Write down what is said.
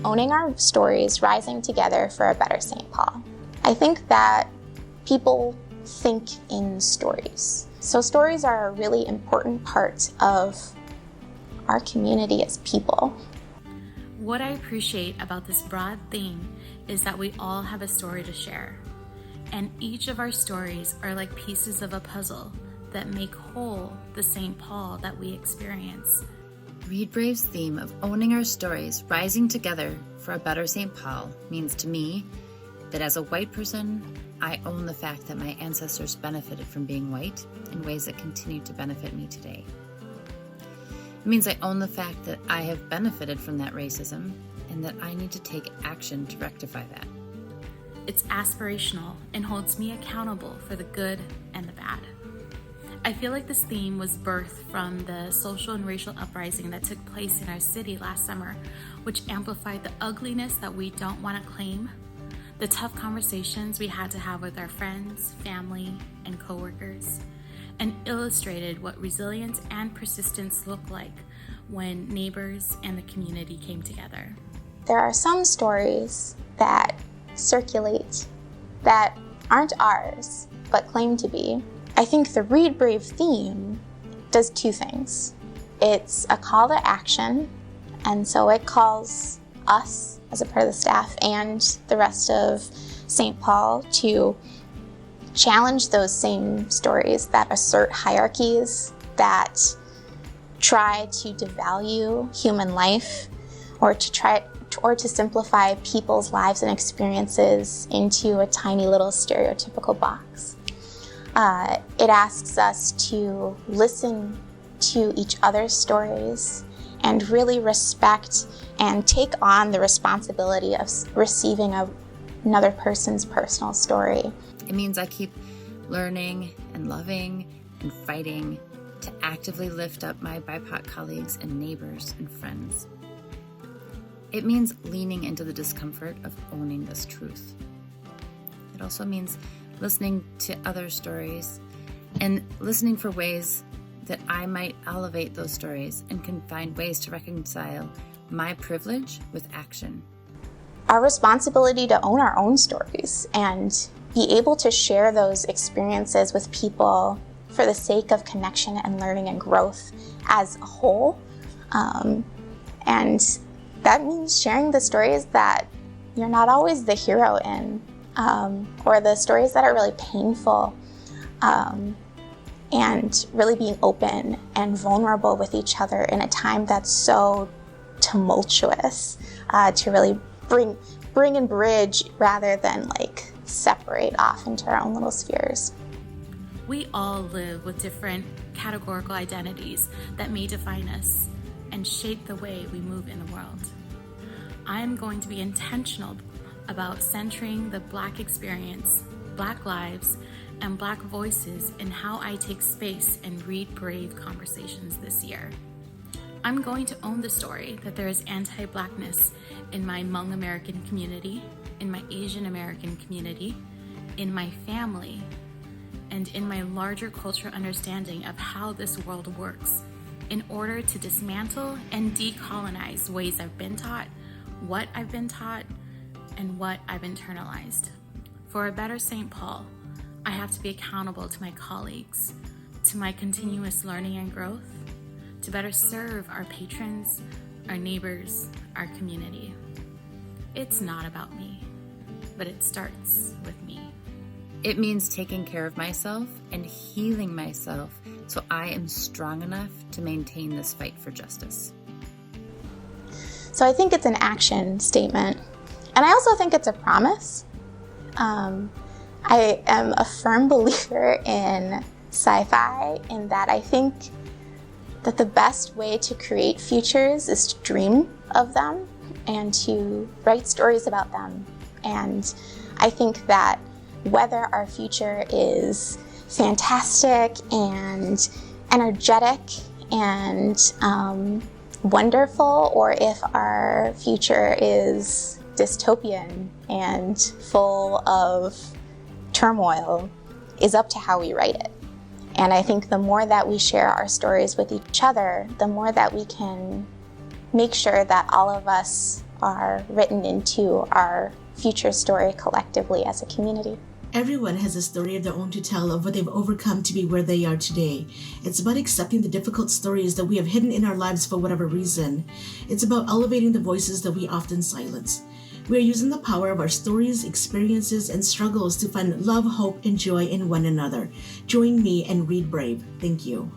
Owning Our Stories, Rising Together for a Better St. Paul. I think that people think in stories. So stories are a really important part of our community as people. What I appreciate about this broad theme is that we all have a story to share. And each of our stories are like pieces of a puzzle that make whole the St. Paul that we experience. Read Brave's theme of owning our stories, rising together for a better St. Paul means to me that as a white person, I own the fact that my ancestors benefited from being white in ways that continue to benefit me today. It means I own the fact that I have benefited from that racism and that I need to take action to rectify that. It's aspirational and holds me accountable for the good and the bad. I feel like this theme was birthed from the social and racial uprising that took place in our city last summer, which amplified the ugliness that we don't want to claim, the tough conversations we had to have with our friends, family, and coworkers, and illustrated what resilience and persistence look like when neighbors and the community came together. There are some stories that circulate that aren't ours, but claim to be. I think the Read Brave theme does two things. It's a call to action, and so it calls us as a part of the staff and the rest of St. Paul to challenge those same stories that assert hierarchies, that try to devalue human life, or to simplify people's lives and experiences into a tiny little stereotypical box. It asks us to listen to each other's stories and really respect and take on the responsibility of receiving another person's personal story. It means I keep learning and loving and fighting to actively lift up my BIPOC colleagues and neighbors and friends. It means leaning into the discomfort of owning this truth. It also means listening to other stories and listening for ways that I might elevate those stories and can find ways to reconcile my privilege with action. Our responsibility to own our own stories and be able to share those experiences with people for the sake of connection and learning and growth as a whole. And that means sharing the stories that you're not always the hero in, or the stories that are really painful, and really being open and vulnerable with each other in a time that's so tumultuous, to really bring and bridge rather than separate off into our own little spheres. We all live with different categorical identities that may define us and shape the way we move in the world. I'm going to be intentional about centering the Black experience, Black lives, and Black voices in how I take space and read brave conversations this year. I'm going to own the story that there is anti-Blackness in my Hmong American community, in my Asian American community, in my family, and in my larger cultural understanding of how this world works in order to dismantle and decolonize ways I've been taught, what I've been taught, and what I've internalized. For a better St. Paul, I have to be accountable to my colleagues, to my continuous learning and growth, to better serve our patrons, our neighbors, our community. It's not about me, but it starts with me. It means taking care of myself and healing myself so I am strong enough to maintain this fight for justice. So I think it's an action statement. And I also think it's a promise. I am a firm believer in sci-fi, in that I think that the best way to create futures is to dream of them and to write stories about them. And I think that whether our future is fantastic and energetic and wonderful, or if our future is dystopian and full of turmoil, is up to how we write it. And I think the more that we share our stories with each other, the more that we can make sure that all of us are written into our future story collectively as a community. Everyone has a story of their own to tell of what they've overcome to be where they are today. It's about accepting the difficult stories that we have hidden in our lives for whatever reason. It's about elevating the voices that we often silence. We are using the power of our stories, experiences, and struggles to find love, hope, and joy in one another. Join me and read brave. Thank you.